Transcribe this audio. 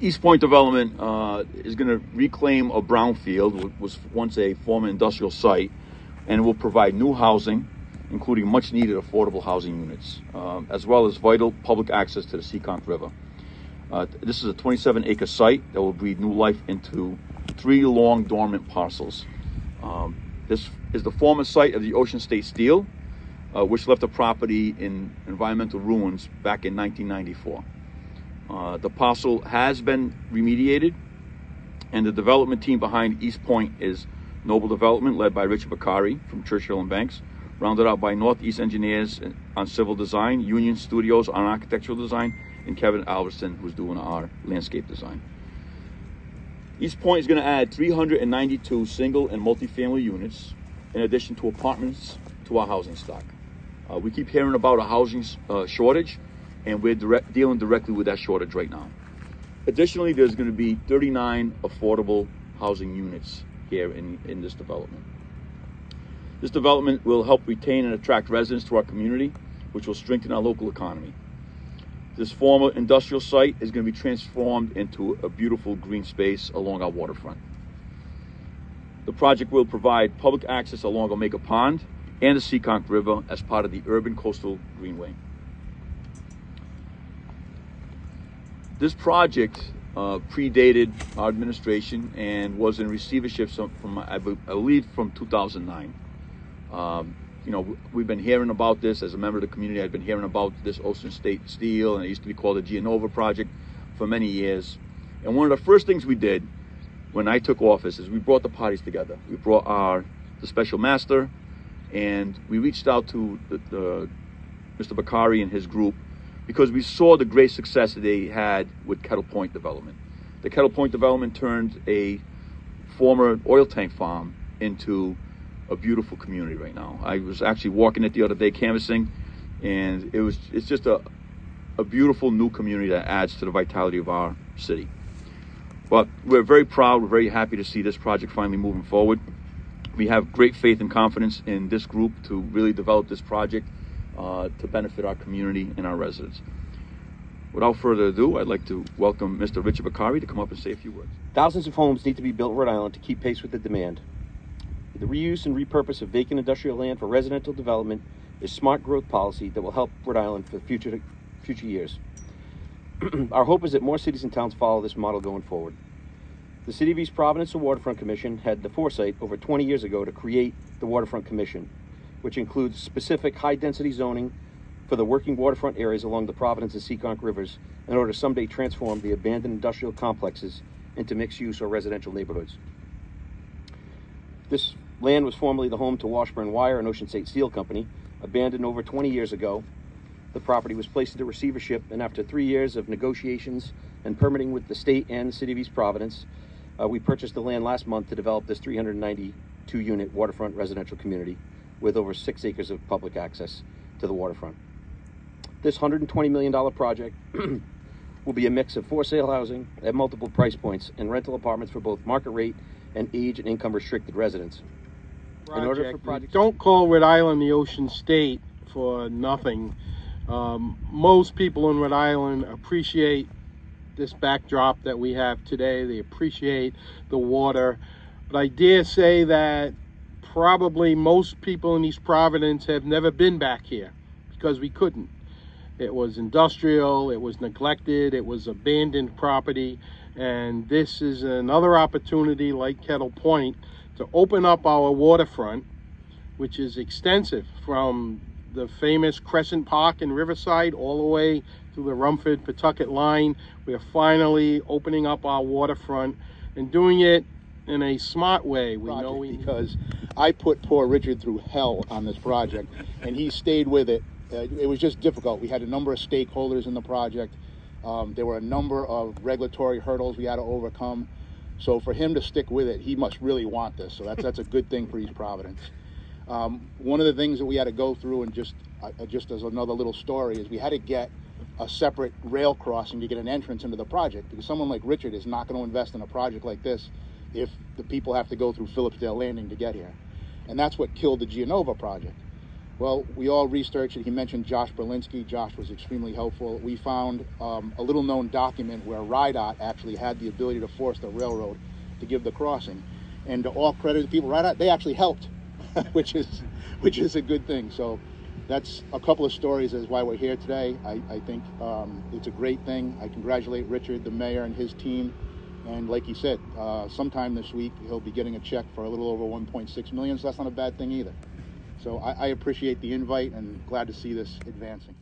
East Point development is going to reclaim a brownfield, which was once a former industrial site, and will provide new housing, including much needed affordable housing units, as well as vital public access to the Seekonk River. This is a 27-acre site that will breathe new life into 3 long dormant parcels. This is the former site of the Ocean State Steel, which left the property in environmental ruins back in 1994. The parcel has been remediated, and the development team behind East Point is Noble Development, led by Richard Bakari from Churchill Banks, rounded out by Northeast Engineers on civil design, Union Studios on architectural design, and Kevin Alverson, who's doing our landscape design. East Point is going to add 392 single and multifamily units, in addition to apartments, to our housing stock. We keep hearing about a housing shortage, and we're dealing directly with that shortage right now. Additionally, there's going to be 39 affordable housing units here in this development. This development will help retain and attract residents to our community, which will strengthen our local economy. This former industrial site is going to be transformed into a beautiful green space along our waterfront. The project will provide public access along Omega Pond and the Seekonk River as part of the Urban Coastal Greenway. This project predated our administration and was in receivership from, I believe, from 2009. You know, we've been hearing about this as a member of the community. I've been hearing about this Ocean State Steel, and it used to be called the Gianova project, for many years. And one of the first things we did when I took office is we brought the parties together. We brought the special master, and we reached out to Mr. Bakari and his group, because we saw the great success that they had with Kettle Point development. The Kettle Point development turned a former oil tank farm into a beautiful community right now. I was actually walking it the other day canvassing, and it's just a beautiful new community that adds to the vitality of our city. But we're very proud, we're very happy to see this project finally moving forward. We have great faith and confidence in this group to really develop this project to benefit our community and our residents. Without further ado, I'd like to welcome Mr. Richard Bakari to come up and say a few words. Thousands of homes need to be built in Rhode Island to keep pace with the demand. The reuse and repurpose of vacant industrial land for residential development is smart growth policy that will help Rhode Island for future years. Our hope is that more cities and towns follow this model going forward. The City of East Providence Waterfront Commission had the foresight over 20 years ago to create the Waterfront Commission, which includes specific high-density zoning for the working waterfront areas along the Providence and Seekonk rivers in order to someday transform the abandoned industrial complexes into mixed-use or residential neighborhoods. This land was formerly the home to Washburn Wire and Ocean State Steel Company, abandoned over 20 years ago. The property was placed into receivership, and after 3 years of negotiations and permitting with the state and the City of East Providence, we purchased the land last month to develop this 392-unit waterfront residential community with over 6 acres of public access to the waterfront. This $120 million project will be a mix of for-sale housing at multiple price points and rental apartments for both market rate and age and income restricted residents. In order for projects, don't call Rhode Island the Ocean State for nothing. Most people in Rhode Island appreciate this backdrop that we have today. They appreciate the water, but I dare say that probably most people in East Providence have never been back here because we couldn't. It was industrial, it was neglected, it was abandoned property, and this is another opportunity, like Kettle Point, to open up our waterfront, which is extensive from the famous Crescent Park in Riverside all the way to the Rumford-Pawtucket line. We're finally opening up our waterfront and doing it in a smart way. Because I put poor Richard through hell on this project, and he stayed with it. It was just difficult. We had a number of stakeholders in the project. There were a number of regulatory hurdles we had to overcome. So for him to stick with it, he must really want this. So that's a good thing for East Providence. One of the things that we had to go through, and just as another little story, is we had to get a separate rail crossing to get an entrance into the project, because someone like Richard is not going to invest in a project like this if the people have to go through Phillipsdale Landing to get here. And that's what killed the Gianova project. Well, we all researched it. He mentioned Josh Berlinski. Josh was extremely helpful. We found a little-known document where RIDOT actually had the ability to force the railroad to give the crossing. And to all credit to the people, RIDOT, they actually helped, which is a good thing. So that's a couple of stories as why we're here today. I think it's a great thing. I congratulate Richard, the mayor, and his team. And like he said, sometime this week he'll be getting a check for a little over 1.6 million. So that's not a bad thing either. So I appreciate the invite and glad to see this advancing.